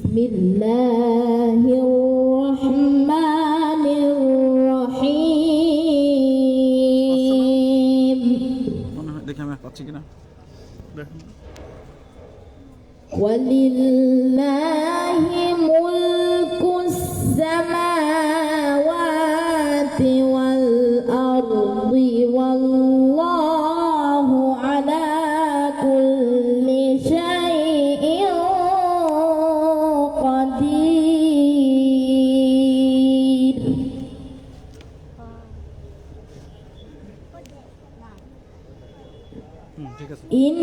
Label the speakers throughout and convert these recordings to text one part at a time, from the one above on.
Speaker 1: بسم الله الرحمن الرحيم
Speaker 2: দেখে আমি পাচ্ছি কিনা দেখুন
Speaker 1: ولله ملك السماوات والأرض والله على كل شيء قدير
Speaker 2: ঠিক আছে
Speaker 1: إن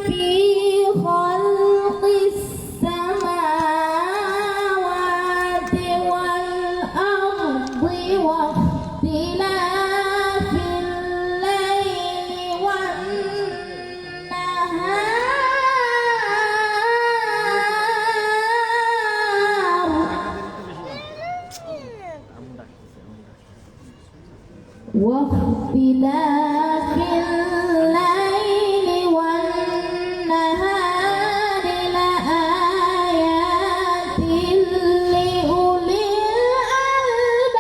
Speaker 1: في خلق السماوات والأرض واختلاف الليل والنهار واختلاف الليل والنهار لآيات لأولي الألباب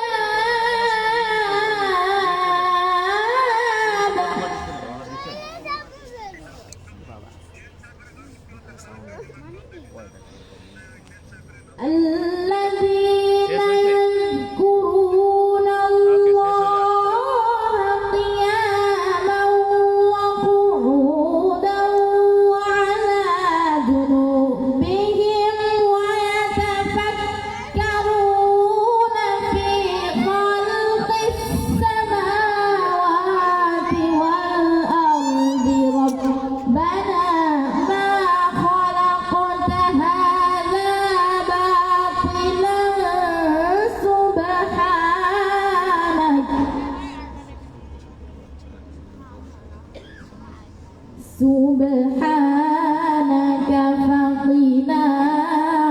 Speaker 1: الذين يذكرون الله قياما وقعودا وعلى جنوبهم ويتفكرون في خلق السماوات والأرض ربنا ما خلقت هذا باطلا سبحانك فقنا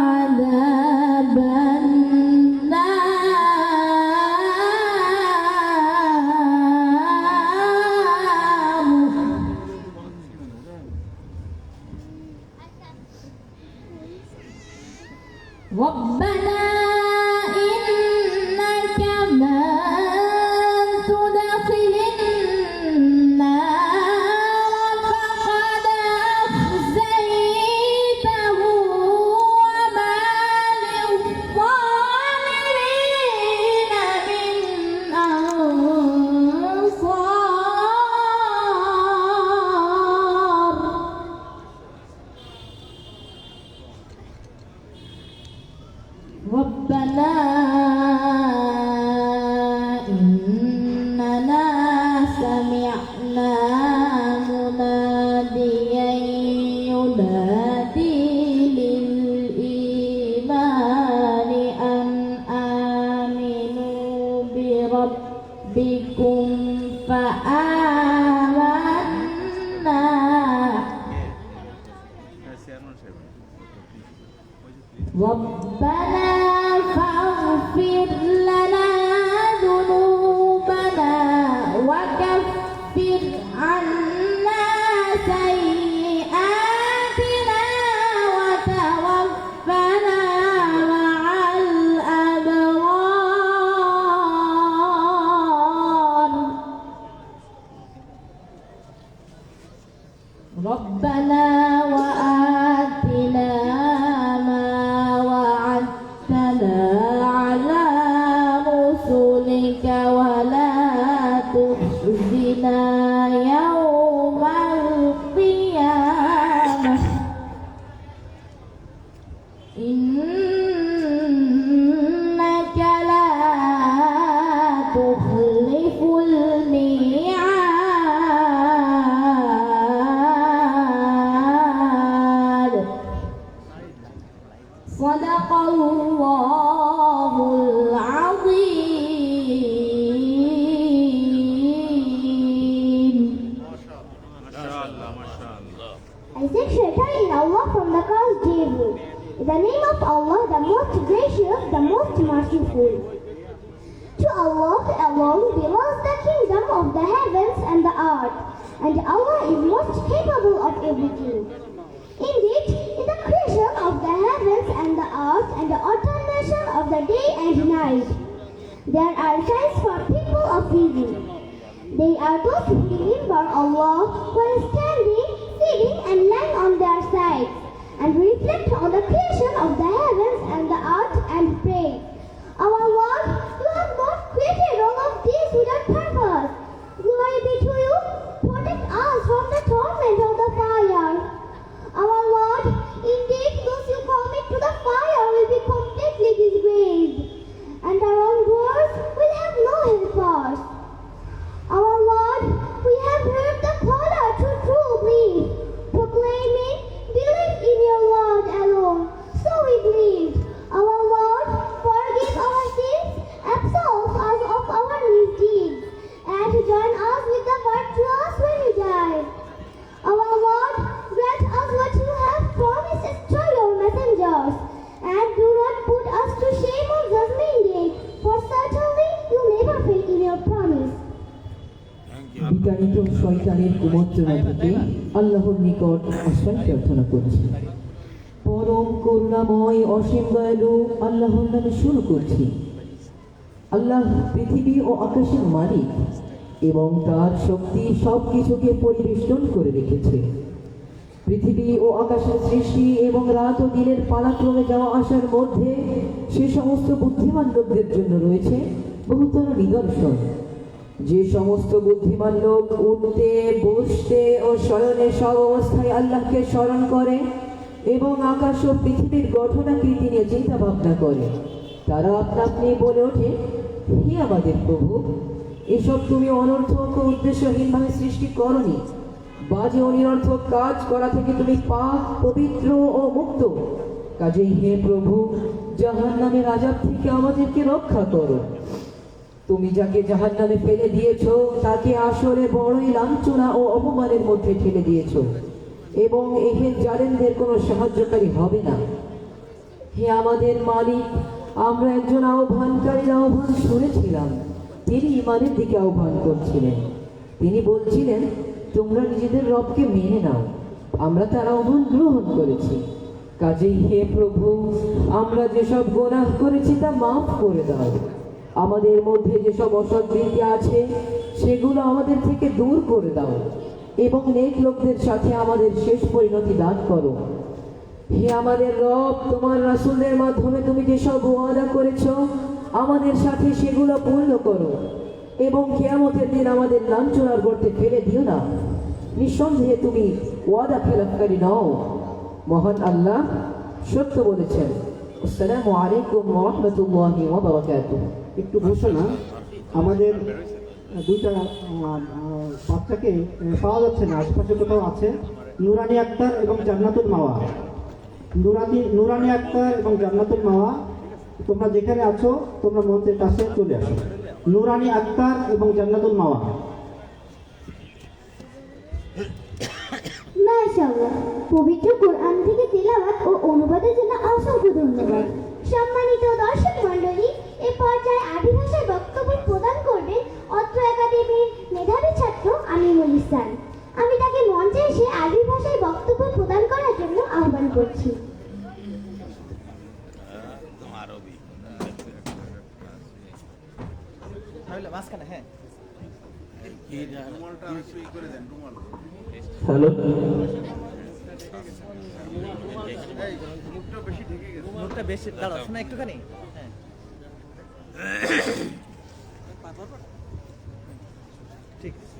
Speaker 1: عذاب النار ربنا إنك من تدخل النار فقد أخزيته وما للظالمين من أنصار ربنا إننا سمعنا مناديا ينادي للإيمان أن آمنوا بربكم فآمنا ربنا فاغفر لنا ذنوبنا وكفر عنا سيئاتنا وتوفنا مع الأبرار ربنا وآتنا ما وعدتنا على رسلك ولا تخزنا يوم القيامة إنك لا تخلف الميعاد صدق الله العظيم
Speaker 2: মাশাআল্লাহ মাশাআল্লাহ
Speaker 3: I seek shelter in Allah from the cursed devil. In the name of Allah, the most gracious, the most merciful. To Allah alone belongs the kingdom of the heavens and the earth, and Allah is most capable of everything. Indeed, in the creation There are signs for people of reason. They are those who remember Allah while standing, sitting and lying on their sides, and reflect on the creation of the heavens and the earth and pray, Our Lord, you have not created all of this without purpose. Glory be to you. Protect us from the torment of the fire. Our Lord, indeed those you commit to the fire will be completely disgraced, and their own words will have no helpers. Our Lord, we have heard the caller to true belief, proclaiming, believe in your Lord alone. So we believed. Our Lord, forgive our sins, absolve us of our misdeeds, and join us with the virtuous when we die. Our Lord, grant us what you have promised us through your messengers, and do not put us to shame on judgment day, for certainly you never fail in your promise.
Speaker 4: বিতাড়িত শয়তানের কুমন্ত্রণা থেকে আল্লাহর নিকট আশ্রয় প্রার্থনা করছি। পরম করুণাময় অসীম দয়ালু আল্লাহর নামে শুরু করছি। আল্লাহ পৃথিবী ও আকাশের মালিক এবং তার শক্তি সব কিছুকে পরিবেষ্টন করে রেখেছে। পৃথিবী ও আকাশের সৃষ্টি এবং রাত ও দিনের পালাক্রমে যাওয়া আসার মধ্যে সে সমস্ত বুদ্ধিমান লোকদের জন্য রয়েছে বহুতর নিদর্শন। যে সমস্ত বুদ্ধিমান লোক উঠতে, বসতে ও শয়নে সব অবস্থায় আল্লাহকে স্মরণ করে এবং আকাশ ও পৃথিবীর গঠনাকৃতি নিয়ে চিন্তা ভাবনা করে, তারা আপনা আপনি বলে ওঠে, হে আমাদের প্রভু, এসব তুমি অনর্থক ও উদ্দেশ্যহীনভাবে সৃষ্টি করনি। বাজে ও নিরর্থক কাজ করা থেকে তুমি পাক, পবিত্র ও মুক্ত। কাজেই হে প্রভু, জাহান্নামের আযাব থেকে আমাদেরকে রক্ষা করো। তুমি যাকে জাহান্নামে ফেলে দিয়েছো তাকে আসলে বড়ই লাঞ্ছনা ও অপমানের মধ্যে ঠেলে দিয়েছো, এবং এহেন জালেমদের কোনো সাহায্যকারী হবে না। হে আমাদের মালিক, আমরা একজন আহ্বানকারীর আহ্বান শুনেছিলাম। তিনি ইমানের দিকে আহ্বান করছিলেন। তিনি বলছিলেন, তোমরা নিজেদের রবকে মেনে নাও। আমরা তার আহ্বান গ্রহণ করেছি। কাজেই হে প্রভু, আমরা যেসব গুনাহ করেছি তা মাফ করে দাও। আমাদের মধ্যে যেসব অসৎবৃত্তি আছে সেগুলো আমাদের থেকে দূর করে দাও, এবং নেক লোকদের সাথে আমাদের শেষ পরিণতি দান করো। হে আমাদের রব, তোমার রাসূলদের মাধ্যমে তুমি যেসব ওয়াদা করেছো আমাদের সাথে সেগুলো পূর্ণ করো, এবং কিয়ামতের দিন আমাদের লাঞ্ছনার গর্তে ফেলে দিও না। নিঃসন্দেহে তুমি ওয়াদা খেলাফকারী নও। মহান আল্লাহ সত্য বলেছেন। আসসালামু আলাইকুম ওয়া রাহমাতুল্লাহি ওয়া বারাকাতুহু।
Speaker 5: একটু ঘোষণা, আমাদের দুইটা বাচ্চাকে পাওয়া যাচ্ছে না, আশেপাশে কোথাও আছে, নুরানি আক্তার এবং জান্নাতুল মাওয়া। নুরানি আক্তার এবং জান্নাতুল মাওয়া, তোমরা যেখানে আছো তোমরা মঞ্চের কাছে চলে আসো। নুরানি আক্তার এবং জান্নাতুল মাওয়া।
Speaker 3: মাশাআল্লাহ, পবিত্র কোরআন থেকে তেলাওয়াত ও অনুবাদের জন্য অসংখ্য ধন্যবাদ। সম্মানিত দর্শক মণ্ডলী, এ পর্যায়ে আরবি ভাষায় বক্তব্য প্রদান করবেন অত্র একাডেমির মেধাবী ছাত্র আমিনুল ইসলাম। আমি তাকে মঞ্চে এসে আরবি ভাষায় বক্তব্য প্রদান করার জন্য আহ্বান করছি।
Speaker 4: হ্যালো,
Speaker 6: মুখটা বেশি দাঁড়াও, শোনা একটুখানি। ঠিক আছে।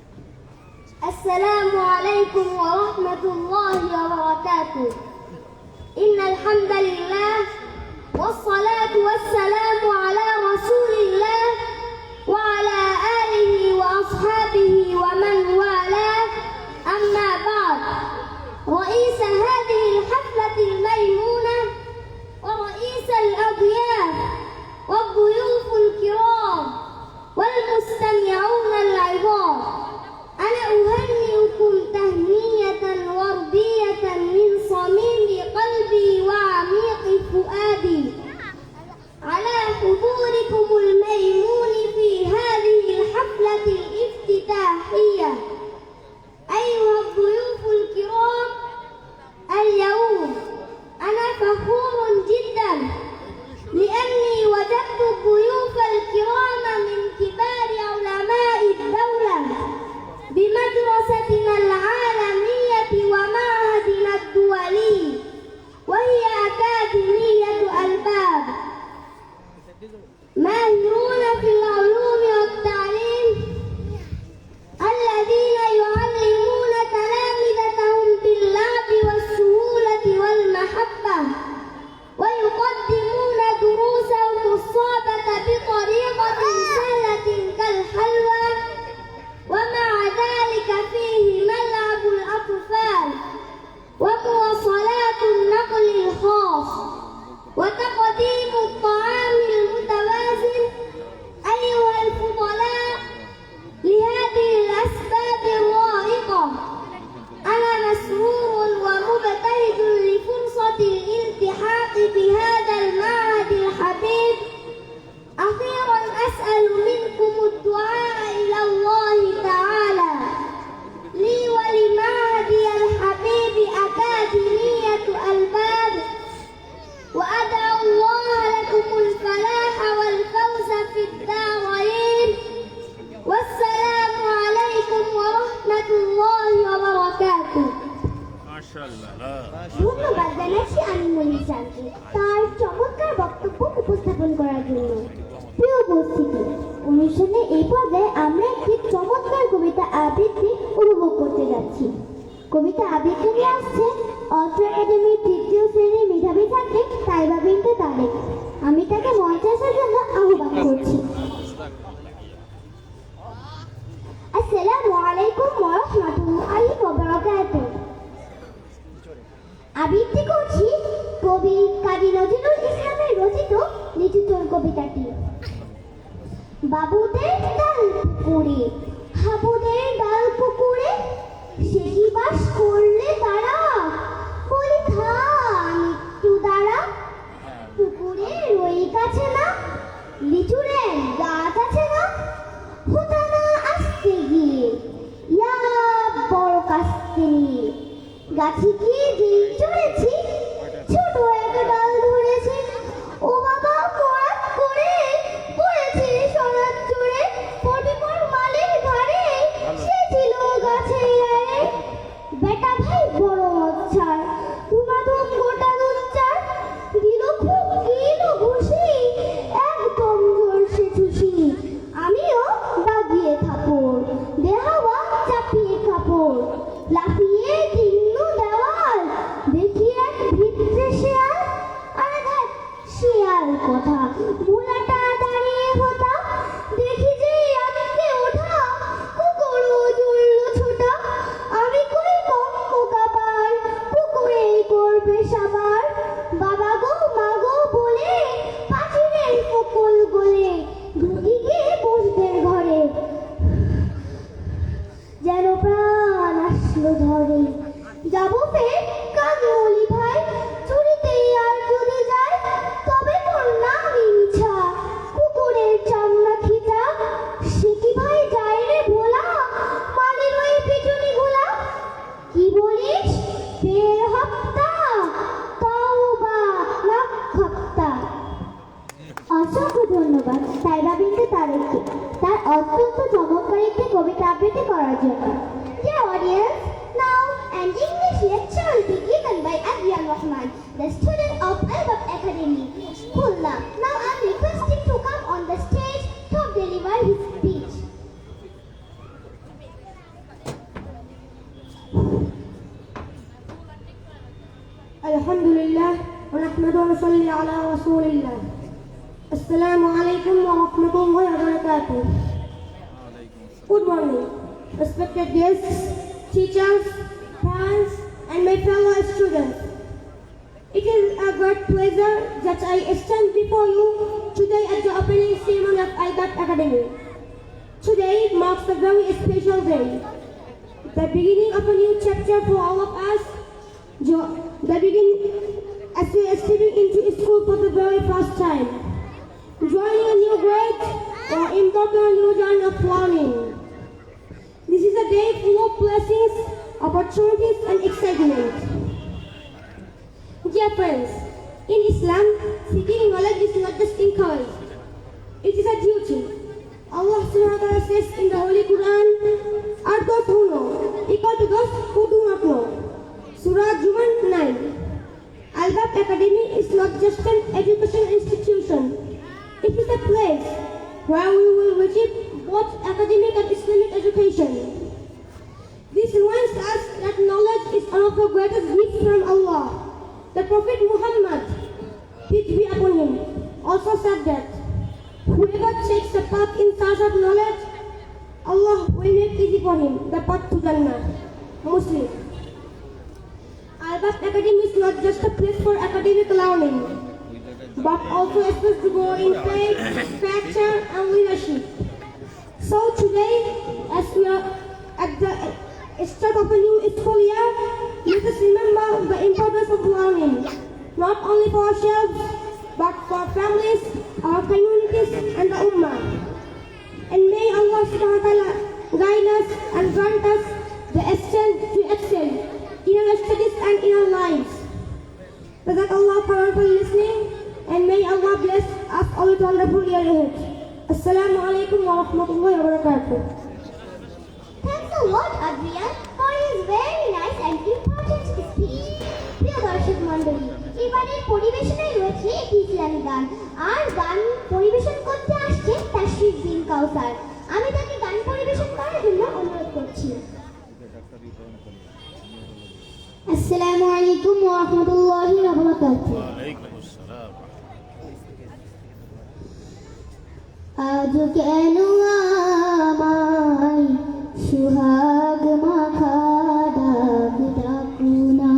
Speaker 3: আসসালামু আলাইকুম ওয়া রাহমাতুল্লাহি ওয়া বারাকাতুহু। ইন্নাল হামদালিল্লাহ ওয়াস সালাতু ওয়াস সালামু আলা রাসূলিল্লাহ ওয়া আলা আলিহি ওয়া আসহাবিহি ওয়া মান ওয়ালাহ। أما بعد، رئيس هذه الحفلة الميمونة ورئيس الأضياف والضيوف الكرام والمستمعون العظام، أنا أهنئكم تهنية وردية من صميم قلبي وعميق فؤادي على حضوركم الميمون في هذه الحفلة الافتتاحية. أيها الضيوف الكرام، ধন্যবাদ জানাচ্ছি আমি মনীষাকে তার চমৎকার বক্তব্য উপস্থাপন করার জন্য। প্রিয় উপস্থিতি, অনুষ্ঠানে এই পর্যায়ে আমরা একটি চমৎকার কবিতা আবৃত্তি উপভোগ করতে যাচ্ছি। কবিতা আবৃত্তি নিয়ে আসছে অত্র একাডেমির ৩য় শ্রেণীর মেধাবী ছাত্রী তাইবা বিনতে তারেক। আমি তাকে মঞ্চে আসার জন্য আহ্বান করছি। আসসালামু আলাইকুম ওয়া রাহমাতুল্লাহি ওয়া বারাকাতুহু। আবৃত্তি করছি কবি কাজী নজরুল ইসলামের রচিত লিচু চোর কবিতাটি। বাবুদের ডাল পুকুরে, হাবুদের ডাল পুকুরে, সে কি বাস করলে তারা, বলি থাম একটু দাঁড়া। পুকুরে রই গাছে না, লিচুরের গাছ আছে না, হতা না আসতে গিয়ে ইয়া বড় কাস্তে নিয়ে। গাছে গিয়ে যেই চড়েছি, ছোট এক ডাল ধরেছি, ও বাবা করাত করে পড়েছে সোনার চড়ে, পটিপর মালের ঘরে সে ছিল গাছে আরে। বেটা ভাই বড় মচ্ছার, ধুমাধুম গোটা দুচ্চার, দিল খুব দিল ঘুষি, একদম জোরসে খুশি। আমিও বাগিয়ে থাপড়, দেহাওয়া চাপিয়ে কাপড়, লাফিয়ে টিন্নু দেওয়াল, দেখি এক ভিতরে শেয়াল। আরে দেখ শেয়াল কথা, ভোলাটা দাঁড়িয়ে হতা, দেখি যে আজকে ওঠা, কুকুরও জুড়ল ছোটা। আমি কই কম মোকাবার, পুকুরে করবে সাবার, বাবা গো মা গো বলে পাখিদের ফকল গলে, ঢুকি গিয়ে বসদের ঘরে, যেন প্রাণ আসলো ধরে। যাবো ফের কাজলি ভাই, চুরিতে আর যদি যায়, তবে তোর নাম ইচ্ছা কুকুরের চামড়া খিচা। সে কি ভাই যায় রে ভোলা, মালির ওই পিটুনি গোলা। কি বলিস ফের হপ্তা, তওবা লাখ হপ্তা। অসংখ্য ধন্যবাদ তাইবা বিনতে তারেককে তার অত্যন্ত চমৎকার একটি কবিতা আবৃত্তি করার জন্য। Dear audience, now an English lecture will be given by Adrian Rahman, the student of Albab Academy, Khulna. Now I am requesting to come on the stage to deliver his speech.
Speaker 7: Alhamdulillah, wa nahmadu wa nusalli ala rasulillah. Assalamu alaikum wa rahmatullahi wa barakatuh. Good morning, respected guests, teachers, parents, and my fellow students. It is a great pleasure that I stand before you today at the opening ceremony of Albab Academy. Today marks a very special day, the beginning of a new chapter for all of us, the beginning as we are stepping into school for the very first time, joining a new grade or embarking on a new journey of learning. This is a day full of blessings, opportunities, and excitement. Dear friends, in Islam, seeking knowledge is not just encouraged, it is a duty. Allah subhanahu wa ta'ala says in the Holy Quran, are those who know equal to those who do not know. Surah Juman 9. Albab Academy is not just an education institution. It is a place where we will receive both academic and Islamic education. This reminds us that knowledge is one of the greatest gifts from Allah. The Prophet Muhammad, peace be upon him, also said that whoever takes the path in search of knowledge, Allah will make easy for him the path to Jannah. Muslim. Albab Academy is not just a place for academic learning, but also a space to grow in faith, character, and leadership. So today, as we are at the start of a new school year, let us remember the importance of learning, not only for ourselves, but for our families, our communities, and the Ummah. And may Allah subhanahu wa ta'ala guide us and grant us the strength to excel in our studies and in our lives. Jazakallah khairan for listening, and may Allah bless us all with wonderful year ahead. Assalamu alaikum wa rahmatullahi wa barakatuh.
Speaker 3: Thanks a lot, Adrian, for his very nice and important speech. মণ্ডলী, এবারের পরিবেশনায় রয়েছে একটি ইসলামী গান, আর গান পরিবেশন করতে আসছে তাশরিফ বিন কাউসার। আমি তাকে গান পরিবেশন করার জন্য অনুরোধ করছি। আসসালামু আলাইকুম ওয়া রাহমাতুল্লাহি ওয়া বারাকাতুহু। আজ কেন আমায় সুহাগ মাখা ডাক ডাকু না,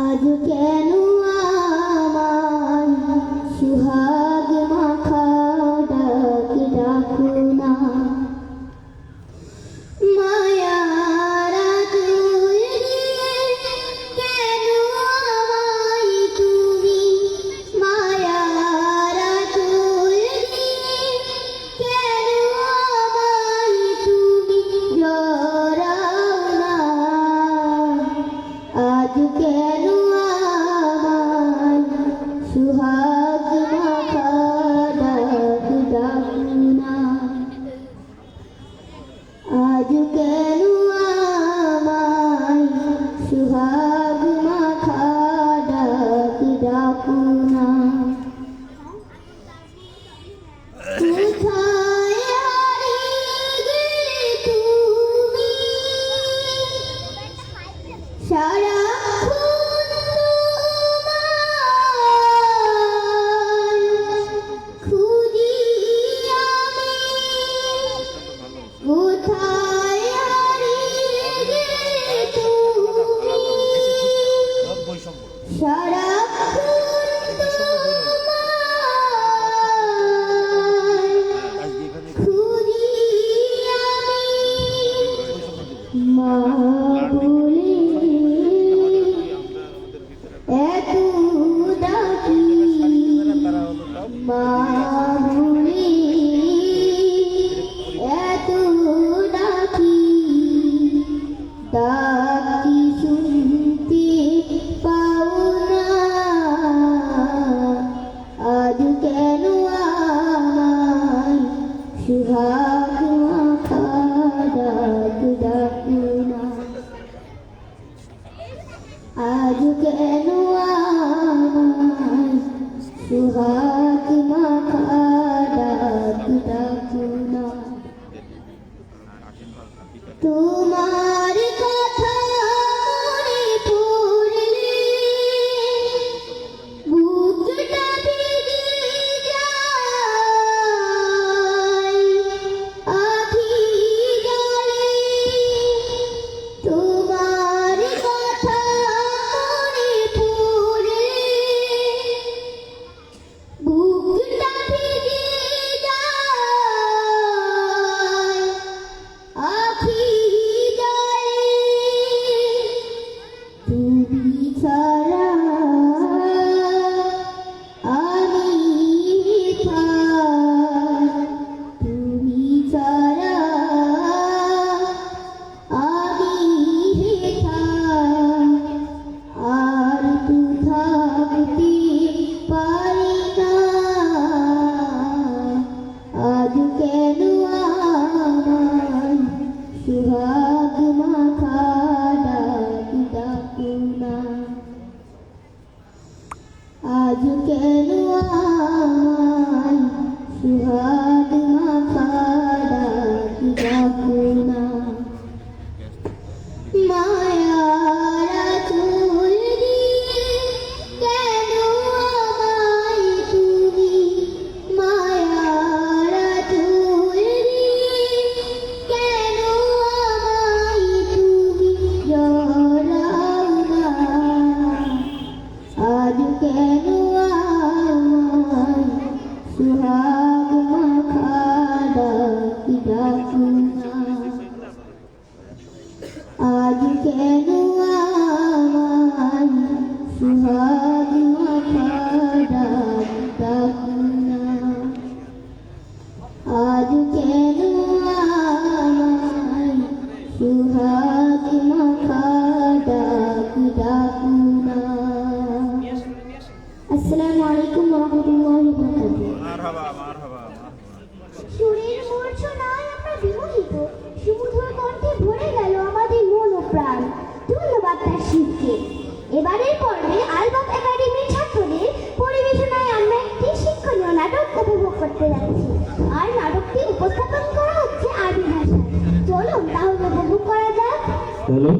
Speaker 3: আজ কেন আমায় সুহাগ মাখা ডাক ডাকু না, মায়ারা তুই কেন আমায় তুমি, মায়ারা তুই কেন আমায় তুমি জড়াও না, আজ কেন আমায় সুহাগ মাখা ডাক ডাকু না, আজ কেন আমায় সুহাগ মাখা ডাক ডাকু না, কোথায় হারিয়ে গেলে তুমি, সারাক্ষণ তোমায় খুঁজি আমি, কোথায় হারিয়ে গেলে তুমি, সারাক্ষণ তোমায় খুঁজি আমি, মা বলে এত ডাকি, মা বলে এত ডাকি, ডাকি শুনতে পাও না, আজ কেন আমায় সুহাগ মাখা ডাক ডাকু না, আজ কেন আমায় সুহাগ মাখা ডাক ডাকু না, তোমার কথা মনে পড়লে বুকটা ভিজে যায়, আখি জলে তোমার কথা মনে পড়লে বুকটা ভিজে যায়, আখি জলে তুমি ছাড়া আমি ছাড়া, তুমি ছাড়া আমি ছাড়া, আর তো থাকতে পারি না, আজ কেন আমায় সুহাগ মাখা ডাক ডাকু না, তার শিবকে। এবারের পর্বে আলবাত একাডেমির ছাত্রদের পরিবেশনায় আমরা একটি শিক্ষণীয় নাটক উপভোগ করতে যাচ্ছি। আর নাটকটি উপস্থাপন করা হচ্ছে আরবি ভাষায়। চলুন তাহলে উপভোগ করা যাক।
Speaker 5: হ্যালো,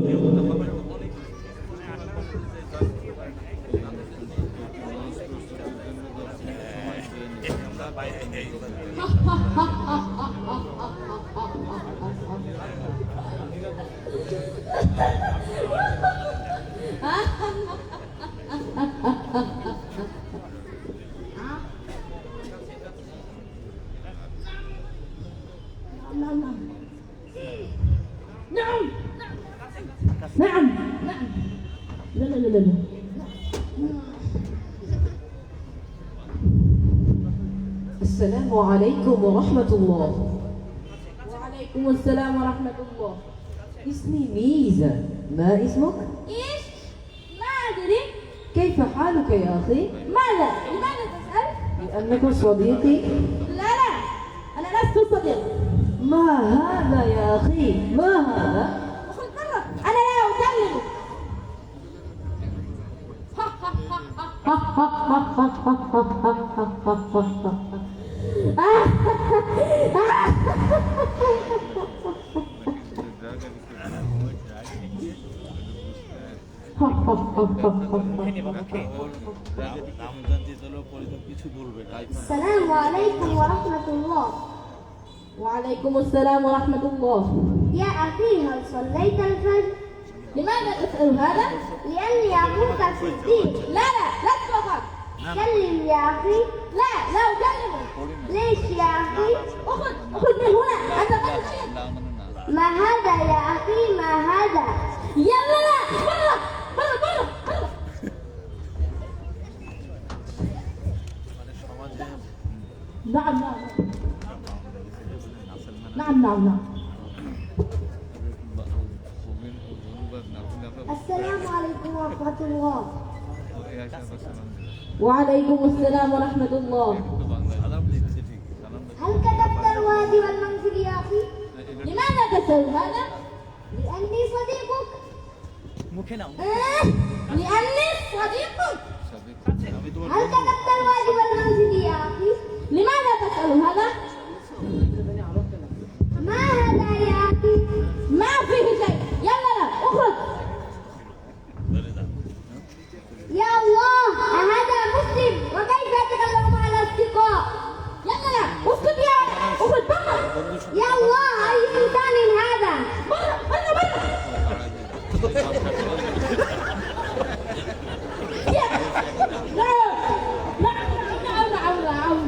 Speaker 1: نعم لا لا لا لا
Speaker 4: السلام عليكم ورحمة الله.
Speaker 1: وعليكم السلام ورحمة الله.
Speaker 4: اسمي ميزة، ما اسمك؟
Speaker 1: إيش؟ ما أدري.
Speaker 4: كيف حالك يا أخي؟
Speaker 1: ماذا؟ لماذا تسأل؟
Speaker 4: لأنك صديقي.
Speaker 1: لا لا أنا لست صديق.
Speaker 4: ما هذا يا أخي؟ ما هذا؟
Speaker 1: خذ برا أنا لا أكلمك.
Speaker 6: মুখে নেবা মুখে।
Speaker 3: السلام عليكم ورحمة الله.
Speaker 1: وعليكم السلام ورحمة الله.
Speaker 3: يا أخي هل صليت الفجر؟
Speaker 1: لماذا تسأل هذا؟
Speaker 3: لأني أخوك في الدين.
Speaker 1: لا لا لست أخاك.
Speaker 3: كلم يا أخي.
Speaker 1: لا لا أكلمك.
Speaker 3: ليش يا أخي؟
Speaker 1: اخذ من هنا أنت متخيل.
Speaker 3: ما هذا يا أخي؟ ما هذا؟
Speaker 1: يلا لا برا برا برا برا. نعم نعم نعم نعم نعم.
Speaker 3: السلام عليكم ورحمة الله.
Speaker 1: وعليكم السلام ورحمة الله.
Speaker 3: هل كتبت الوادي والمنزل يا أخي؟
Speaker 1: لماذا تسأل هذا؟
Speaker 3: لأني صديقك.
Speaker 6: মুখে নাও।
Speaker 1: لأني صديقك.
Speaker 3: هل كتبت الوادي والمنزل يا أخي؟
Speaker 1: لماذا تسأل هذا؟
Speaker 3: ما هذا يا أخي؟
Speaker 1: ما فيه شيء. يلا لا اخرج.
Speaker 3: يا الله أهذا مسلم وكيف يتكلم مع الأصدقاء؟
Speaker 1: يلا لا اسكت يا ولد. اخرج برا
Speaker 3: يا الله أي إنسان هذا؟
Speaker 1: برا برا برا. نعم نعم نعم نعم.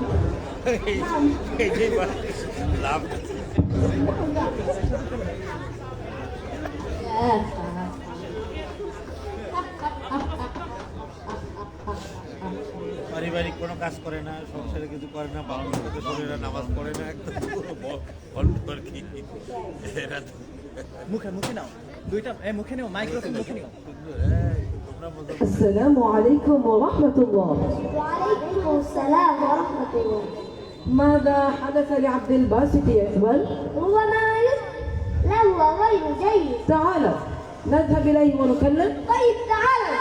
Speaker 6: এই যে লাভ
Speaker 2: পারিবারিক কোনো কাজ করে না, সংসারে কিছু করে না, বাংলা করতে করে না, নামাজ পড়ে না, একদম অল্প আর কি। এরা তো
Speaker 6: মুখে মুখে নাও। দুইটা মুখে নেও, মাইক্রোফোন মুখে নিও।
Speaker 2: তোমরা বলছো
Speaker 4: السلام عليكم ورحمة الله.
Speaker 3: وعليكم السلام ورحمة الله.
Speaker 4: ماذا حدث لعبد الباسط يا إخوان؟
Speaker 3: هو مالك؟ لا هو غير جيد.
Speaker 4: تعال نذهب إليه ونكلم.
Speaker 3: طيب تعالوا.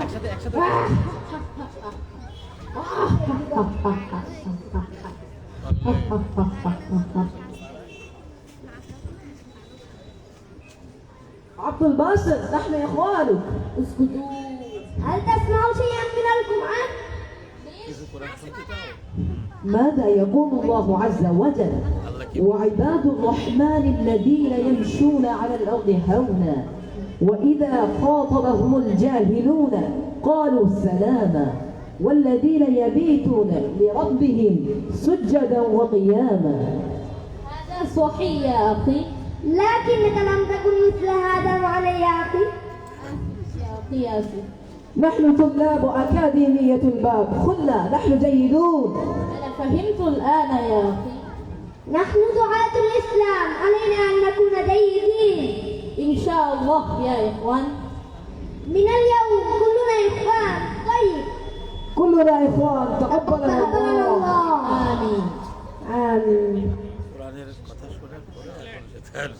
Speaker 6: একসাথে একসাথে
Speaker 4: عبد الباسط نحن إخوانك.
Speaker 1: اسكتوا.
Speaker 3: هل تسمعوا شيئا من القرآن؟
Speaker 4: ماذا يقول الله عز وجل؟ وعباد الرحمن الذين يمشون على الأرض هونا وإذا خاطبهم الجاهلون قالوا سلاما والذين يبيتون لربهم سجدا وقياما.
Speaker 1: هذا صحيح يا أخي.
Speaker 3: لكنك لم تكن مثل هذا معنا يا أخي.
Speaker 1: يا أخي يا أخي
Speaker 4: نحن طلاب أكاديمية الباب، خذنا نحن جيدون.
Speaker 1: أنا فهمت الآن يا أخي.
Speaker 3: نحن دعاة الإسلام علينا أن نكون جيدين
Speaker 1: إن شاء الله يا إخوان.
Speaker 3: من اليوم كلنا إخوان. طيب
Speaker 4: كلنا إخوان تقبل
Speaker 3: تقبل الله.
Speaker 1: آمين.
Speaker 3: آمين.
Speaker 2: কোরআনের কথা শোনার পরে এখন সে তার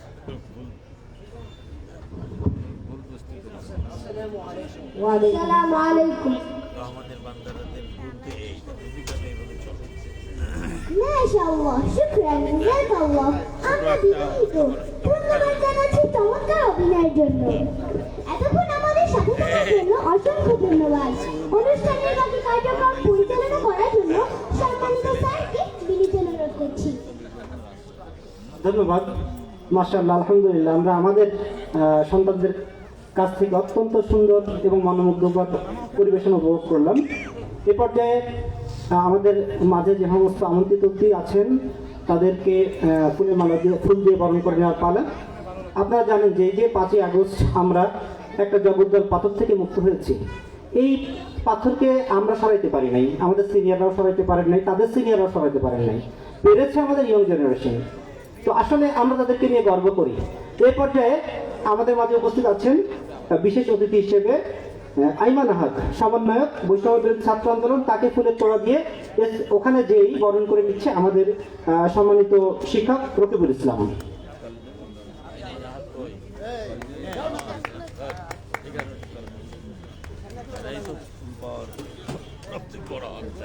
Speaker 2: ভুল বুঝতে পেরেছে।
Speaker 4: وعليكم
Speaker 3: السلام عليكم.
Speaker 2: তো আমাদের বান্দারাদের বুদ্ধি এইটা ভূমিকাটা এইভাবে চলে।
Speaker 3: ما شاء الله. شكرا جزاك الله. আমরা বিনীত ধন্যবাদ জানাচ্ছি চমৎকার অভিনয়ের জন্য। এতক্ষণ আমাদের সাথে থাকার জন্য অসংখ্য ধন্যবাদ। অনুষ্ঠানের বাকি কার্যক্রম পরিচালনা করার জন্য সম্মানিত স্যারকে বিনীত অনুরোধ করছি।
Speaker 5: ধন্যবাদ। মাশাআল্লাহ, আলহামদুলিল্লাহ, আমরা আমাদের সন্তানদের কাছ থেকে অত্যন্ত সুন্দর এবং মনোমুগ্ধকর পরিবেশন উপভোগ করলাম। এ পর্যায়ে আমাদের মাঝে যে সমস্ত আমন্ত্রিত অতিথি আছেন তাদেরকে ফুলের মালা দিয়ে ফুল দিয়ে বরণ করে নেওয়ার পালা। আপনারা জানেন যে 5ই আগস্ট আমরা একটা জগদ্দল পাথর থেকে মুক্ত হয়েছি। এই পাথরকে আমরা সরাইতে পারি নাই, আমাদের সিনিয়ররাও সরাইতে পারেন নাই, তাদের সিনিয়ররাও সরাইতে পারেন নাই, পেরেছে আমাদের ইয়ং জেনারেশন। তো আসলে আমরা তাদেরকে নিয়ে গর্ব করি। এই পর্যায়ে আমাদের মাঝে উপস্থিত আছেন বিশেষ অতিথি হিসেবে আইমান আহাদ, সমন্বয়ক বৈষ্ণব বিরোধী ছাত্র আন্দোলন। তাকে ফুলের তোড়া দিয়ে ওখানে যেই বরণ করে নিচ্ছে আমাদের সম্মানিত শিক্ষক রকিবুল ইসলাম।
Speaker 2: এই তো সবচেয়ে বড় অংশ।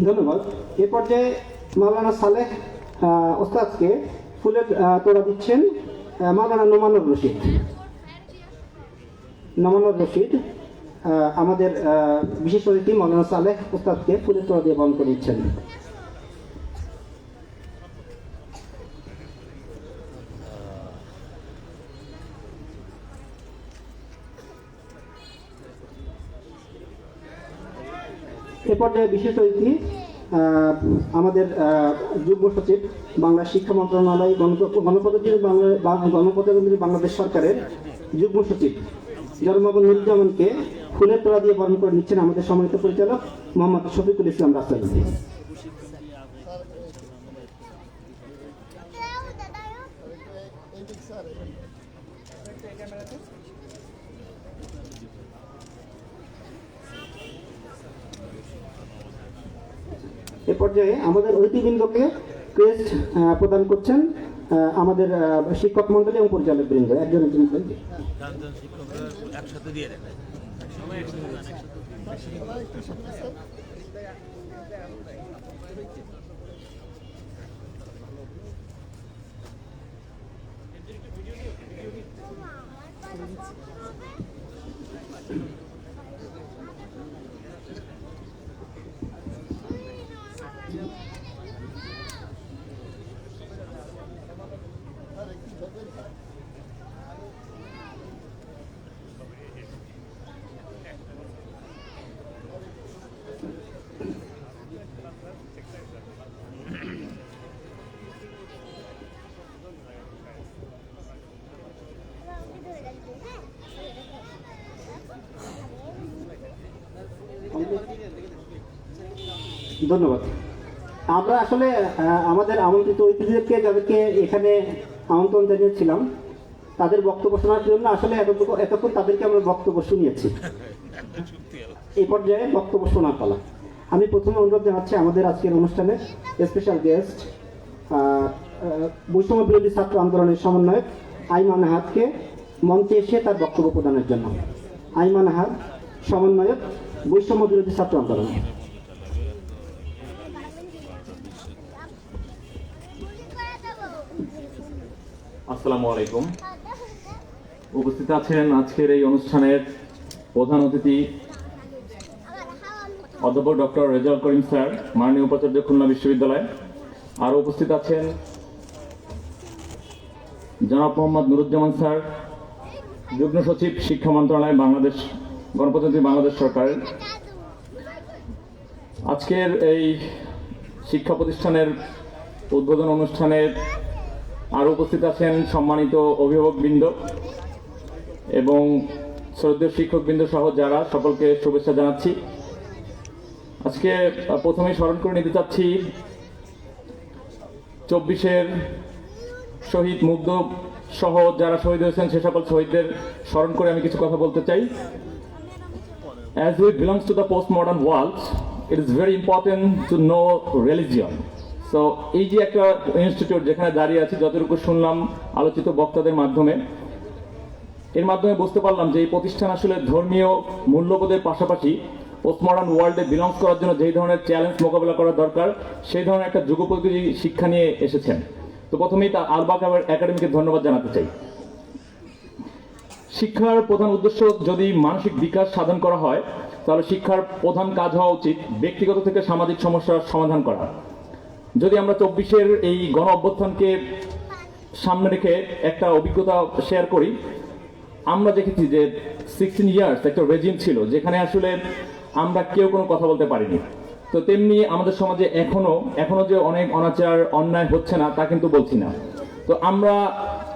Speaker 5: ধন্যবাদ। এ পর্যায়ে মাওলানা সালেহ ওস্তাদকে ফুলের তোড়া দিচ্ছেন মাওলানা নোমানুর রশিদ। নোমানুর রশিদ আমাদের বিশেষ অতিথি মাওলানা সালেহ ওস্তাদকে ফুলের তোড়া দিয়ে বরণ করে দিচ্ছেন। এ পর্যায়ে বিশেষ অতিথি আমাদের যুগ্ম সচিব বাংলা শিক্ষা মন্ত্রণালয় গণপ্রজাতন্ত্রী বাংলাদেশ সরকারের যুগ্ম সচিব জনাব নুরুজ্জামানকে ফুলের তোড়া দিয়ে বরণ করে নিচ্ছেন আমাদের সম্মানিত পরিচালক মোহাম্মদ শফিকুল ইসলাম রাসেল। এ পর্যায়ে আমাদের অতিথিবৃন্দকে ক্রেস্ট প্রদান করছেন আমাদের শিক্ষক মন্ডলী এবং পরিচালক বৃন্দ। একজন করে
Speaker 2: শিক্ষকরা একসাথে দিয়ে দেন, সবাই একসাথে দেন,
Speaker 5: ধন্যবাদ। আমরা আসলে আমাদের আমন্ত্রিত অতিথিদেরকে যাদেরকে এখানে আমন্ত্রণ জানিয়েছিলাম তাদের বক্তব্য শোনার জন্য আসলে এতক্ষণ তাদেরকে আমরা বক্তব্য শুনিয়েছি। এই পর্যায়ে বক্তব্য শোনার পালা। আমি প্রথমে অনুরোধ জানাচ্ছি আমাদের আজকের অনুষ্ঠানে স্পেশাল গেস্ট বৈষম্য বিরোধী ছাত্র আন্দোলনের সমন্বয়ক আইমান আহাদকে মঞ্চে এসে তার বক্তব্য প্রদানের জন্য। আইমান আহাদ, সমন্বয়ক বৈষম্য বিরোধী ছাত্র আন্দোলন।
Speaker 8: আসসালামু আলাইকুম। উপস্থিত আছেন আজকের এই অনুষ্ঠানের প্রধান অতিথি অধ্যাপক ডক্টর রেজাউল করিম স্যার, মাননীয় উপাচার্য খুলনা বিশ্ববিদ্যালয়। আরও উপস্থিত আছেন জনাব মোহাম্মদ নুরুজ্জামান স্যার, যুগ্ম সচিব শিক্ষা মন্ত্রণালয় বাংলাদেশ গণপ্রজাতন্ত্রী বাংলাদেশ সরকারের। আজকের এই শিক্ষা প্রতিষ্ঠানের উদ্বোধন অনুষ্ঠানের আর উপস্থিত আছেন সম্মানিত অভিভাবকবৃন্দ এবং শ্রদ্ধেয় শিক্ষকবৃন্দ সহ যারা, সকলকে শুভেচ্ছা জানাচ্ছি। আজকে প্রথমে স্মরণ করে নিতে চাচ্ছি 24-এর শহীদ মুগ্ধ সহ যারা শহীদ হয়েছেন সে সকল শহীদদের স্মরণ করে আমি কিছু কথা বলতে চাই। As we belongs to the postmodern world, it is very important to know religion. So এই যে একটা ইনস্টিটিউট যেখানে দাঁড়িয়ে আছি, যতটুকু শুনলাম আলোচিত বক্তাদের মাধ্যমে, এর মাধ্যমে বুঝতে পারলাম যে এই প্রতিষ্ঠান আসলে ধর্মীয় মূল্যবোধের পাশাপাশি পোস্টমডার্ন ওয়ার্ল্ডে বিলংস করার জন্য যেই ধরনের চ্যালেঞ্জ মোকাবেলা করা দরকার সেই ধরনের একটা যুগোপযোগী শিক্ষা নিয়ে এসেছেন। তো প্রথমেই তা আলবাক একাডেমিকে ধন্যবাদ জানাতে চাই। শিক্ষার প্রধান উদ্দেশ্য যদি মানসিক বিকাশ সাধন করা হয়, তাহলে শিক্ষার প্রধান কাজ হওয়া উচিত ব্যক্তিগত থেকে সামাজিক সমস্যার সমাধান করা। যদি আমরা 24-এর এই গণ অভ্যুত্থানকে সামনে রেখে একটা অভিজ্ঞতা শেয়ার করি, আমরা দেখেছি যে 16 ইয়ার্স একটা রেজিম ছিল যেখানে আসলে আমরা কেউ কোনো কথা বলতে পারিনি। তো তেমনি আমাদের সমাজে এখনো যে অনেক অনাচার অন্যায় হচ্ছে না তা কিন্তু বলছি না। তো আমরা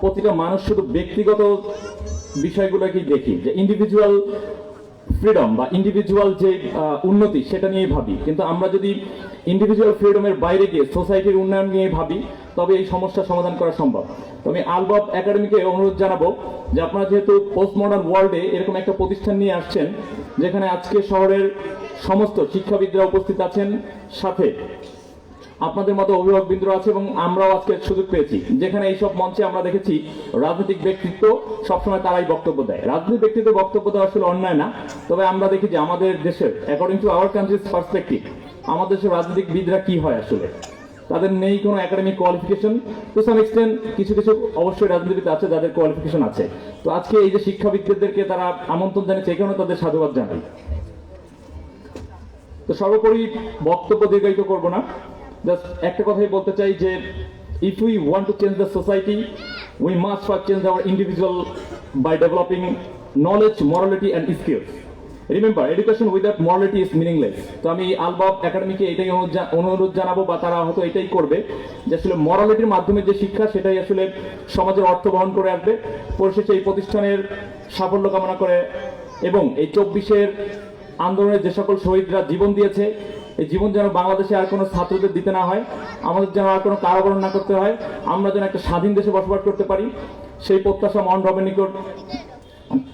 Speaker 8: প্রতিটা মানুষ শুধু ব্যক্তিগত বিষয়গুলোকেই দেখি, যে ইন্ডিভিজুয়াল ফ্রিডম বা ইন্ডিভিজুয়াল যে উন্নতি সেটা নিয়ে ভাবি, কিন্তু আমরা যদি ইন্ডিভিজুয়াল ফ্রিডমের বাইরে গিয়ে সোসাইটির উন্নয়ন নিয়ে ভাবি তবে এই সমস্যার সমাধান করা সম্ভব। তো আমি আলবাব একাডেমিকে অনুরোধ জানাবো যে আপনারা যেহেতু পোস্ট মডার্ন ওয়ার্ল্ডে এরকম একটা প্রতিষ্ঠান নিয়ে আসছেন যেখানে আজকে শহরের সমস্ত শিক্ষাবিদরা উপস্থিত আছেন, সাথে আপনাদের মতো অভিভাবকবৃন্দ আছে এবং আমরাও আজকে সুযোগ পেয়েছি যেখানে এইসব মঞ্চে আমরা দেখেছি রাজনৈতিক ব্যক্তিত্ব সবসময় তারাই বক্তব্য দেয়। রাজনৈতিক ব্যক্তিত্ব বক্তব্য দেওয়া আসলে অন্যায় না, তবে আমরা দেখি যে আমাদের দেশের according to our country's perspective আমাদের দেশের রাজনীতিবিদরা কি হয়, আসলে তাদের নেই কোনো academic qualification. To some extent কিছু কিছু অবশ্যই রাজনীতিবিদ আছে যাদের কোয়ালিফিকেশন আছে। তো আজকে এই যে শিক্ষাবিদদেরকে তারা আমন্ত্রণ জানিয়েছে, এই কারণে তাদের সাধুবাদ জানাই। তো সর্বোপরি বক্তব্য দীর্ঘায়িত করব না, জাস্ট একটা কথাই বলতে চাই যে if we want to change the society, we must first change our individual by developing knowledge, morality and skills. Remember, education without morality is meaningless. তো আমি আলবাব একাডেমিকে এটাই অনুরোধ জানাবো, বা তারা হয়তো এটাই করবে যে আসলে মরালিটির মাধ্যমে যে শিক্ষা সেটাই আসলে সমাজের অর্থ বহন করে আসবে। পরিশেষে এই প্রতিষ্ঠানের সাফল্য কামনা করে এবং এই 24-এর আন্দোলনের যে সকল শহীদরা জীবন দিয়েছে, এই জীবন যেন বাংলাদেশে আর কোনো ছাত্রদের দিতে না হয়, আমাদের যেন আর কোনো কারাবরণ না করতে হয়, আমরা যেন একটা স্বাধীন দেশে বসবাস করতে পারি, সেই প্রত্যাশা মহান রবের নিকট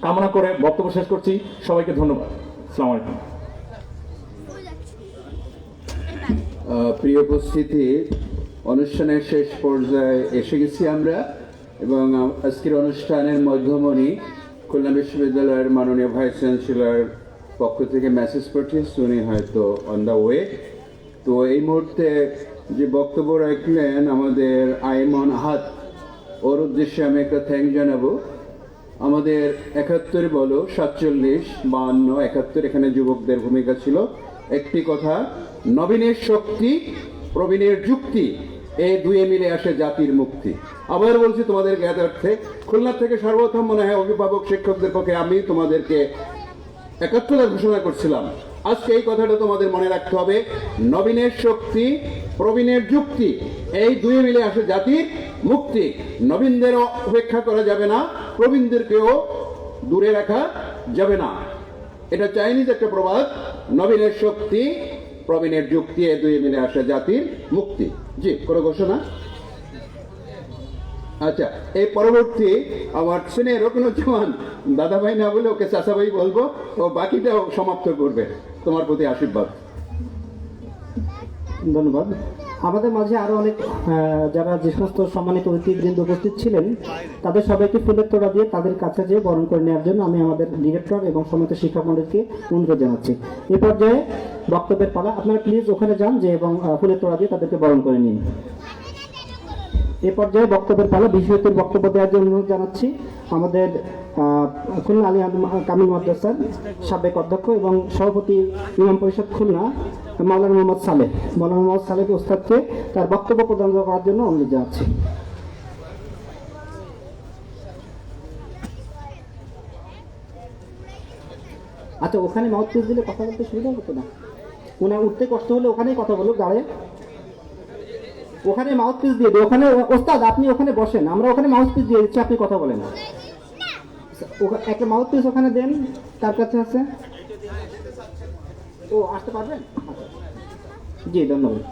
Speaker 8: কামনা করে বক্তব্য শেষ করছি। সবাইকে ধন্যবাদ। আসসালামু আলাইকুম।
Speaker 9: প্রিয় উপস্থিতি, অনুষ্ঠানের শেষ পর্যায়ে এসে গেছি আমরা এবং আজকের অনুষ্ঠানের মধ্যমণি খুলনা বিশ্ববিদ্যালয়ের মাননীয় ভাইস চ্যান্সেলর পক্ষ থেকে মেসেজ পাঠিয়েছে, উনি হয়তো অন দ্য ওয়ে। তো এই মুহূর্তে যে বক্তব্য রাখলেন আমাদের আইমন আহাদ, ওর উদ্দেশ্যে আমি একটা থ্যাংক জানাবো। আমাদের 71 বলো 47, 52, 71 এখানে যুবকদের ভূমিকা ছিল। একটি কথা, নবীনের শক্তি প্রবীণের যুক্তি, এই দুয়ে মিলে আসে জাতির মুক্তি। আবার বলছি তোমাদের জ্ঞাতার্থে, খুলনা থেকে সর্বপ্রথম মনে হয় অভিভাবক শিক্ষকদের পক্ষে আমি তোমাদেরকে 71 ঘোষণা করছিলাম। আজকে এই কথাটা তোমাদের মনে রাখতে হবে, নবীনের শক্তি প্রবীণের যুক্তি, এই দুই মিলে আসে জাতির মুক্তি। নবীনদেরও উপেক্ষা করা যাবে না, প্রবীণদেরকেও দূরে রাখা যাবে না। এটা চাইনিজ একটা প্রবাদ, নবীনের শক্তি প্রবীণের যুক্তি, এই দুই মিলে আসে জাতির মুক্তি। জি, কোনো ঘোষণা? আচ্ছা, এই পরবর্তী আমার স্নেহের রকনুজ্জামান দাদা ভাই না বলে ওকে চাচা ভাই বলবো, ও বাকিটাও সমাপ্ত করবে। তোমার প্রতি আশীর্বাদ।
Speaker 5: ধন্যবাদ। আমাদের মাঝে আরো অনেক যারা যে সমস্ত সম্মানিত অতিথিবৃন্দ উপস্থিত ছিলেন তাদের সবাইকে ফুলের তোড়া দিয়ে তাদের কাছে যেয়ে বরণ করে নেওয়ার জন্য আমি আমাদের ডিরেক্টর এবং সম্মানিত শিক্ষক মণ্ডলীকে অনুরোধ জানাচ্ছি। এ পর্যায়ে বক্তব্যের পালা, আপনারা প্লিজ ওখানে যান যে এবং ফুলের তোড়া দিয়ে তাদেরকে বরণ করে নিন। এ পর্যায়ে বক্তব্যের পালা, বিষয়টির বক্তব্য দেওয়ার জন্য অনুরোধ জানাচ্ছি আমাদের খুলনা আলী কামিল মাদ্রাসার সাবেক অধ্যক্ষ এবং সভাপতি ইমাম পরিষদ খুলনা মাওলানা মোহাম্মদ সালেহ। মাওলানা মোহাম্মদ সালেহ ওস্তাদকে তার বক্তব্য প্রদান করার জন্য অনুরোধ জানাচ্ছি। আচ্ছা, ওখানে মাউথ পিস দিলে কথা বলতে সুবিধা হতো না, ওনার উঠতে কষ্ট হলে ওখানেই কথা বলুক দাঁড়ায়। ওখানে মাউথ পিস দিয়ে দিই, ওখানে ওস্তাদ আপনি ওখানে বসেন, আমরা ওখানে মাউথ পিস দিয়ে দিচ্ছি, আপনি কথা বলেন। একটা মাউথ পিস ওখানে দেন, তার কাছে আছে। ও আসতে পারবেন? আচ্ছা। জি ধন্যবাদ।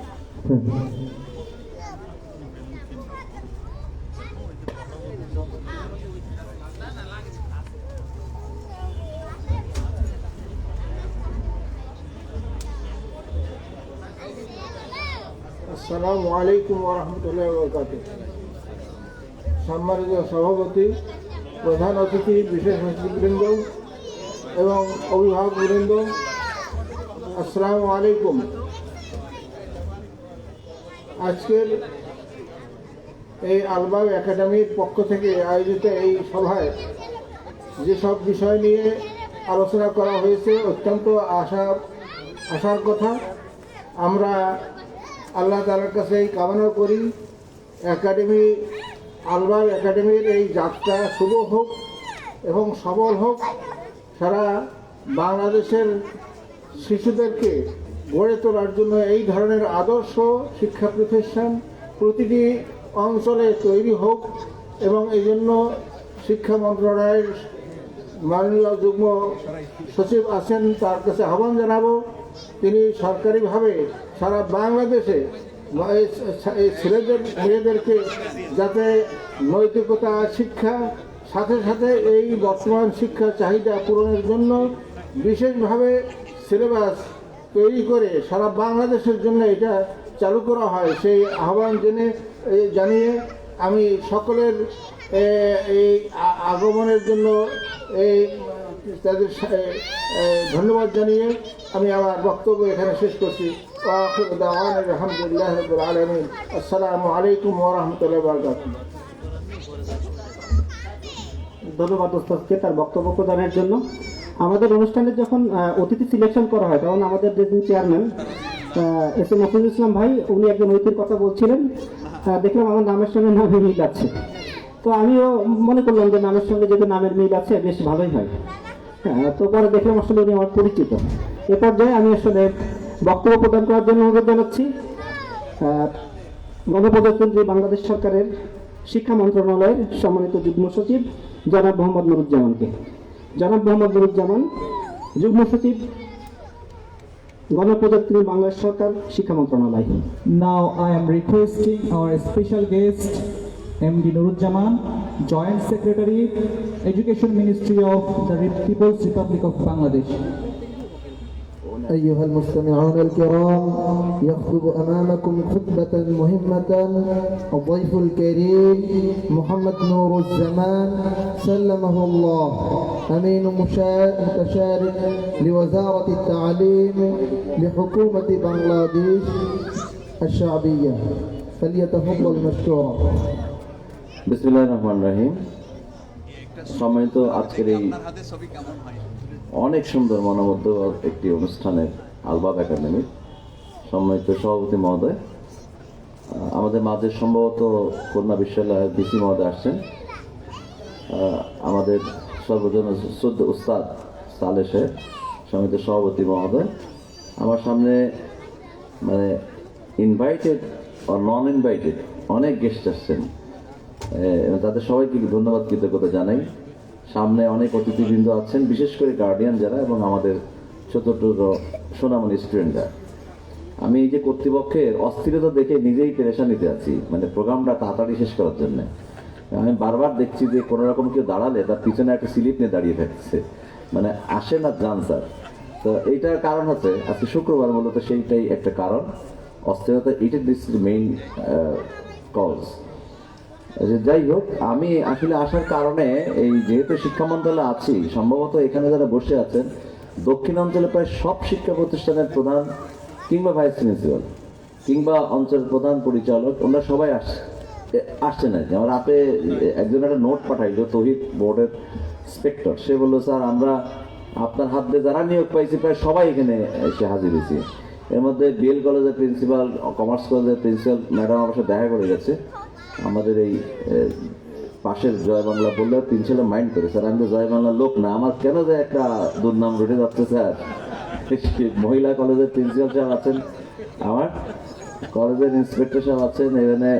Speaker 10: আসসালামু আলাইকুম ওয়া রাহমাতুল্লাহি ওয়া বারাকাতুহু। সম্মানিত সভাপতি, প্রধান অতিথি, বিশেষ অতিথিবৃন্দ এবং অভিভাবকবৃন্দ, আসসালামু আলাইকুম। আজকের এই আলবাগ একাডেমির পক্ষ থেকে আয়োজিত এই সভায় যেসব বিষয় নিয়ে আলোচনা করা হয়েছে অত্যন্ত আশার কথা। আমরা আল্লাহ তাআলার কাছে এই কামনা করি আলবাগ একাডেমির এই যাত্রা শুভ হোক এবং সবল হোক। সারা বাংলাদেশের শিশুদেরকে গড়ে তোলার জন্য এই ধরনের আদর্শ শিক্ষা প্রতিষ্ঠান প্রতিটি অঞ্চলে তৈরি হোক এবং এই জন্য শিক্ষা মন্ত্রণালয়ের মাননীয় যুগ্ম সচিব আছেন, তার কাছে আহ্বান জানাবো তিনি সরকারিভাবে সারা বাংলাদেশে এই ছেলেদের মেয়েদেরকে যাতে নৈতিকতা শিক্ষা সাথে সাথে এই বর্তমান শিক্ষা চাহিদা পূরণের জন্য বিশেষভাবে সিলেবাস তৈরি করে সারা বাংলাদেশের জন্য এটা চালু করা হয়, সেই আহ্বান জানিয়ে আমি সকলের এই আগমনের জন্য তাদের ধন্যবাদ জানিয়ে আমি আমার বক্তব্য এখানে শেষ করছি। আলহামদুলিল্লাহ রাব্বিল আলামিন। আসসালামু আলাইকুম ওয়া রাহমাতুল্লাহি ওয়া বারাকাতুহু।
Speaker 5: ধন্যবাদ ওস্তাদকে তার বক্তব্য প্রদানের জন্য। আমাদের অনুষ্ঠানে যখন অতিথি সিলেকশন করা হয় তখন আমাদের যে চেয়ারম্যান এস এম মফিজুল ইসলাম ভাই উনি একজন অতিথির কথা বলছিলেন, দেখলাম আমার নামের সঙ্গে নামের মিল আছে, তো আমিও মনে করলাম যে নামের সঙ্গে যেহেতু নামের মিল আছে বেশ ভালোই হয়। হ্যাঁ, তো পরে দেখলাম আসলে উনি আমার পরিচিত। এ পর্যায়ে আমি আসলে বক্তব্য প্রদান করার জন্য অনুরোধ জানাচ্ছি গণপ্রজাতন্ত্রী বাংলাদেশ সরকারের শিক্ষা মন্ত্রণালয়ের সম্মানিত যুগ্ম সচিব জনাব মোহাম্মদ নুরুজ্জামানকে। জনাব মোহাম্মদ নুরুজ্জামান, যুগ্ম সচিব, গণপ্রজাতন্ত্রী বাংলাদেশ সরকার, শিক্ষা মন্ত্রণালয়।
Speaker 6: Now I am requesting our special guest MD Nurujjaman, Joint Secretary, Education Ministry of the People's Republic of Bangladesh.
Speaker 10: أيها المستمعون الكرام، يخطب أمامكم خطبة مهمة الضيف الكريم محمد نور الزمان سلمه الله، أمين متشارك لوزارة التعليم لحكومة بنغلاديش الشعبية، فليتفضل مشكورا.
Speaker 11: বিসমিল্লাহির রহমানির রহিম। সম্মানিত আজকের এই অনেক সুন্দর মনোমুগ্ধ একটি অনুষ্ঠানের আলবাগ একাডেমির সম্মানিত সভাপতি মহোদয়, আমাদের মাঝে সম্ভবত খুলনা বিশ্ববিদ্যালয়ের ভিসি মহোদয় আসছেন, আমাদের সর্বজন শ্রদ্ধ উস্তাদ সালেহ সাহেব, সম্মানিত সভাপতি মহোদয়, আমার সামনে মানে ইনভাইটেড আর নন ইনভাইটেড অনেক গেস্ট আসছেন, তাদের সবাইকে ধন্যবাদ কৃতজ্ঞতা জানাই। সামনে অনেক অতিথিবৃন্দ আছেন, বিশেষ করে গার্ডিয়ান যারা এবং আমাদের ছোট ছোট সোনামণি স্টুডেন্টরা। আমি এই যে কর্তৃপক্ষের অস্থিরতা দেখে নিজেই পেরেশানিতে আছি, মানে প্রোগ্রামটা তাড়াতাড়ি শেষ করার জন্য। আমি বারবার দেখছি যে কোনো রকম কেউ দাঁড়ালে তার পিছনে একটা স্লিপ নিয়ে দাঁড়িয়ে থাকছে, মানে আসে না যান স্যার। তো এইটার কারণ হচ্ছে আজকে শুক্রবার, মূলত সেইটাই একটা কারণ, অস্থিরতা। এটা দিস মেইন কজ। যাই হোক, আমি আসলে আসার কারণে এই যেহেতু শিক্ষা মন্ত্রণালয়ে আছি, সম্ভবত এখানে যারা বসে আছেন দক্ষিণাঞ্চলে প্রায় সব শিক্ষা প্রতিষ্ঠানের প্রধান কিংবা ভাইস প্রিন্সিপাল কিংবা অঞ্চলের প্রধান পরিচালক, ওনারা সবাই আসছেন আর কি। আমার রাতে একজন একটা নোট পাঠাইলো, তৌহিদ বোর্ডের ইন্সপেক্টর, সে বললো স্যার আমরা আপনার হাত দিয়ে যারা নিয়োগ পাইছি প্রায় সবাই এখানে এসে হাজির হয়েছি। এর মধ্যে বিএল কলেজের প্রিন্সিপাল, কমার্স কলেজের প্রিন্সিপাল ম্যাডাম আমার সাথে দেখা করে গেছে। আমাদের এই পাশের জয় বাংলা বললে প্রিন্সিপাল মাইন্ড করে, স্যার আমি তো জয় বাংলার লোক না, আমার কেন যে একটা দুর্নাম রটে যাচ্ছে স্যার। মহিলা কলেজের প্রিন্সিপাল সাহেব আছেন আমার, কলেজের ইন্সপেক্টর সাহেব আছেন, এখানে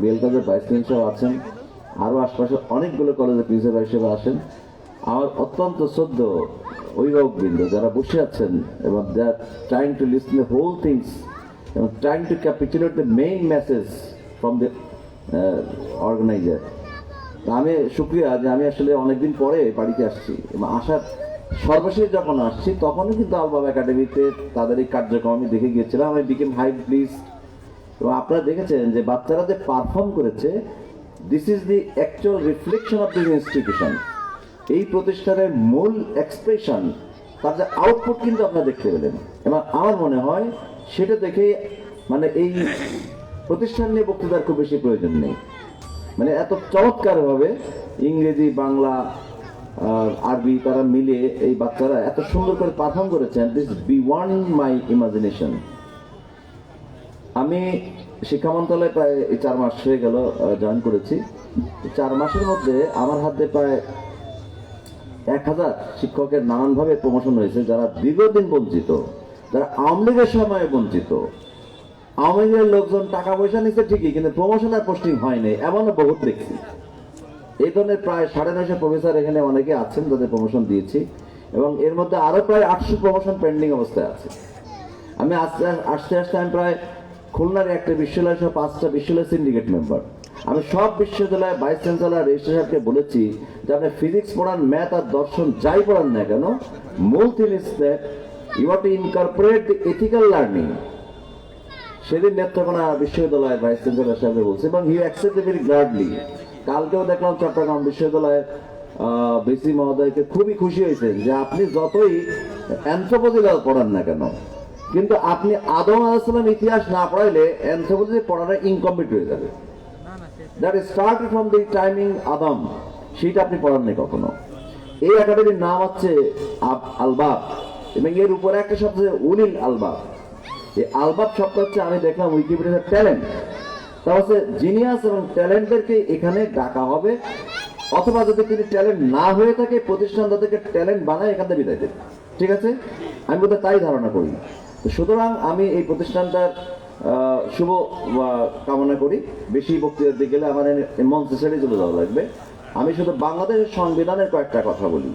Speaker 11: বিএল কলেজের ভাইস প্রিন্সিপাল আছেন, আরও আশপাশে অনেকগুলো কলেজের প্রিন্সিপাল হিসেবে আসেন। আমার অত্যন্ত শ্রদ্ধ অভিভাবকবৃন্দ যারা বসে আছেন এবং they are trying to listen the whole things এবং trying to capitulate the main message from the organizer. আমি শুক্রিয়া যে আমি আসলে অনেকদিন পরে বাড়িতে আসছি এবং আসার সর্বশেষ যখন আসছি তখনই কিন্তু আলবাব একাডেমিতে তাদের এই কার্যক্রম আমি দেখে গিয়েছিলাম। আমি বিকেম হাই প্লিজ। এবং আপনারা দেখেছেন যে বাচ্চারা যে পারফর্ম করেছে, this is the actual reflection of this institution. এই প্রতিষ্ঠানের মূল এক্সপ্রেশন, তার যে আউটপুট কিন্তু আপনারা দেখতে পেলেন। এবং আমার মনে হয় সেটা দেখে মানে এই প্রতিষ্ঠান নিয়ে বক্তৃতার খুব বেশি প্রয়োজন নেই। মানে এত চমৎকারভাবে ইংরেজি, বাংলা, আরবি তারা মিলে এই বাচ্চারা এত সুন্দর করে পারফর্ম করেছেন, দিস বিয়ন্ড মাই ইমাজিনেশন। আমি শিক্ষা মন্ত্রণালয়ে প্রায় 4 মাস হয়ে গেল জয়েন করেছি। 4 মাসের মধ্যে আমার হাতে প্রায় 1000 শিক্ষকের নানানভাবে প্রমোশন হয়েছে, যারা দীর্ঘদিন বঞ্চিত, যারা আওয়ামী লীগের সময় বঞ্চিত। আওয়ামী লীগের লোকজন টাকা পয়সা নিচ্ছে ঠিকই, কিন্তু প্রমোশন আর পোস্টিং হয়নি, এমনও বহুত দেখছি। এই ধরনের প্রায় 950 প্রফেসর এখানে অনেকে আছেন যাদের প্রমোশন দিয়েছি, এবং এর মধ্যে আরো প্রায় 800 প্রমোশন পেন্ডিং অবস্থায় আছে। আমি আস্তে আস্তে আমি প্রায় খুলনার একটা বিশ্ববিদ্যালয় সহ 5টা বিশ্ববিদ্যালয় সিন্ডিকেট মেম্বার। আমি সব বিশ্ববিদ্যালয়ে ভাইস চ্যান্সেলর, রেজিস্ট্রার সাহেবকে বলেছি যে আপনি ফিজিক্স পড়ান, ম্যাথ আর দর্শন যাই পড়ান না কেন, মূল thing is that you have to incorporate the ethical learning. সেদিন নেত্রকোনা বিশ্ববিদ্যালয়ের ভাইস চ্যান্সেলর সাহেবকে বলছে এবং হি অ্যাকসেপ্টেড ভেরি গ্ল্যাডলি। কালকেও দেখলাম চট্টগ্রাম বিশ্ববিদ্যালয়ের ভিসি মহোদয়কে খুবই খুশি হয়েছেন যে আপনি যতই অ্যানথ্রোপোলজি পড়ান না কেন, কিন্তু আপনি আদম আলাইহিস সালাম ইতিহাস না পড়াইলে অ্যানথ্রোপোলজি পড়াটা ইনকমপ্লিট হয়ে যাবে। That is started from the timing আদম, সেটা আপনি পড়াননি কখনো। এই একাডেমির নাম হচ্ছে আলবাব এবং এর উপরে একটা শব্দ উলিল আলবাব। এই আলবাব শব্দ হচ্ছে, আমি দেখলাম উইকিপিডিয়ার ট্যালেন্ট, তা হচ্ছে জিনিয়াস এবং ট্যালেন্টদেরকে এখানে ডাকা হবে, অথবা যদি তিনি ট্যালেন্ট না হয়ে থাকে প্রতিষ্ঠান তাদেরকে ট্যালেন্ট বানায় এখান থেকে বিদায় দেবে। ঠিক আছে, আমি বোধহয় তাই ধারণা করি। তো সুতরাং আমি এই প্রতিষ্ঠানটার শুভ কামনা করি। বেশি বক্তৃতা দিতে গেলে আমার মঞ্চে ছেড়ে চলে যাওয়া লাগবে। আমি শুধু বাংলাদেশের সংবিধানের কয়েকটা কথা বলি।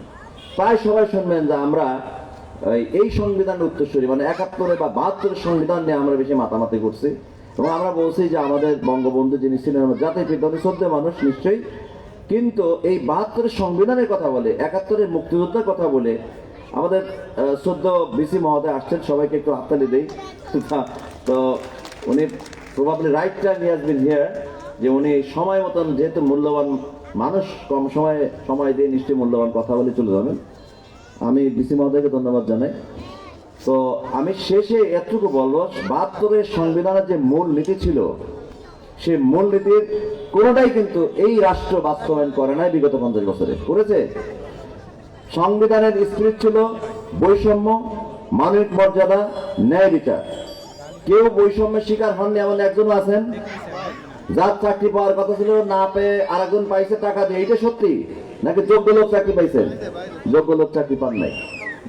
Speaker 11: প্রায় সবাই শুনবেন যে আমরা এই সংবিধানের উত্তরসূরি, মানে 71 বা 72 সংবিধান নিয়ে আমরা বেশি মাতামাতি করছি এবং আমরা বলছি যে আমাদের বঙ্গবন্ধু যিনি ছিলেন জাতির পিতা, শ্রদ্ধেয় মানুষ নিশ্চয়ই, কিন্তু এই 72 সংবিধানের কথা বলে, 71 মুক্তিযোদ্ধার কথা বলে আমাদের শ্রদ্ধ বিসি মহোদয় আসছেন, সবাইকে একটু হাততালি দেই। তো উনি probably right time he has been here, যে উনি সময় মতন, যেহেতু মূল্যবান মানুষ, কম সময় দিয়ে নিশ্চয়ই মূল্যবান কথা বলে চলে যাবেন। আমি বিসি মহোদয়কে ধন্যবাদ জানাই। তো আমি শেষে এতটুকু বলবো, 72 সংবিধানের যে মূল নীতি ছিল, সে মূল নীতির কোনোটাই কিন্তু এই রাষ্ট্র বাস্তবায়ন করে নাই বিগত 50 বছরে। করেছে? সংবিধানের স্পিরিট ছিল বৈষম্য, মানবিক মর্যাদা, ন্যায় বিচার। কেউ বৈষম্যের শিকার হননি এমন একজন আছেন? যার চাকরি পাওয়ার কথা ছিল না পেয়ে আরেকজন পাইছে টাকা দিয়ে, এটা সত্যি নাকি যোগ্য লোক চাকরি পাইছেন? যোগ্য লোক চাকরি পান নাই।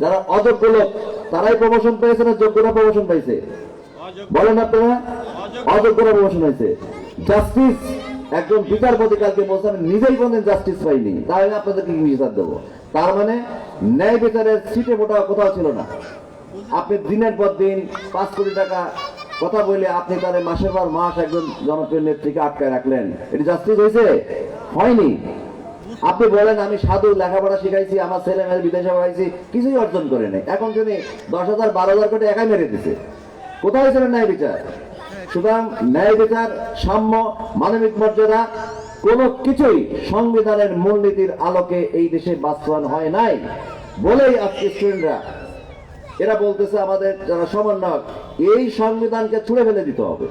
Speaker 11: যারা অযোগ্য লোক তারাই প্রমোশন পেয়েছে না যোগ্যরা প্রমোশন পাইছে? বলেন আপনারা, অযোগ্যরা প্রমোশন হয়েছে। জাস্টিস, একজন বিচারপতি কালকে বলছে আমি নিজেই বলেন জাস্টিস পাইনি, তাহলে আপনাদেরকে কি বিচার দেবো? তার মানে ন্যায় বিচারের সিটে ফোটা কোথাও ছিল না। আপনি দিনের পর দিন 5 কোটি টাকা কথা বলে আপনি তাদের মাসের পর মাস একজন জনপ্রিয় নেত্রীকে আটকায় রাখলেন, এটি জাস্টিস হয়েছে? হয়নি। আপনি বলেন আমি সাধু, লেখাপড়া শিখাইছি, আমার ছেলে মেয়ে বিদেশে পড়াইছি, কিছুই অর্জন করে নেই, এখন তিনি 10,000 12,000 কোটি একাই মেরে দিচ্ছে। কোথায় ছিল ন্যায় বিচার? সুতরাং ন্যায় বিচার, সাম্য, মানবিক মর্যাদা কোনো কিছুই সংবিধানের মূলনীতির আলোকে এই দেশে বাস্তবায়ন হয় নাই বলেই আজকে স্টুডেন্টরা এরা বলতেছে আমাদের যারা সমন্বয়ক, এই সংবিধানকে ছুঁড়ে ফেলে দিতে হবে,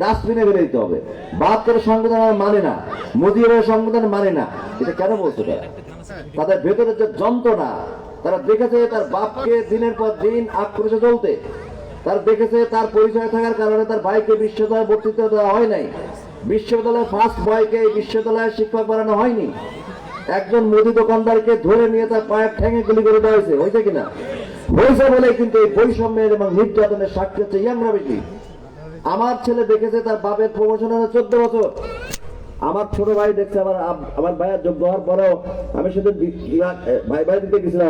Speaker 11: ডাস্টবিনে ফেলে দিতে হবে। 72 সংবিধান মানে না, মুজিবের সংবিধান মানে না। এটা কেন বলছে তারা? তাদের ভেতরে যে যন্ত্রণা, তারা দেখেছে তার বাপকে দিনের পর দিন আক্রোশে চলতে, তার দেখেছে তার পরিচয় থাকার কারণে তার ভাইকে বিশ্ববিদ্যালয়ে ভর্তি দেওয়া হয় নাই, বিশ্ববিদ্যালয়ের ফার্স্ট বয়কে বিশ্ববিদ্যালয়ের শিক্ষক বানানো হয়নি, একজন মুদি দোকানদারকে ধরে নিয়ে তার পায়ের ঠ্যাঙে গুলি করে দেওয়া হয়েছে। হয়েছে কিনা? হয়েছে বলে কিন্তু এই বৈষম্যের এবং নির্যাতনের সাক্ষী হচ্ছে আমরা বেশি। আমার ছেলে দেখেছে তার বাপের প্রমোশন হলো 14 বছর। আমার ছোট ভাই দেখছে আমার ভাইয়ের যোগ্য হওয়ার পরেও আমি সেদিন ভাই দিতে গেছিলাম।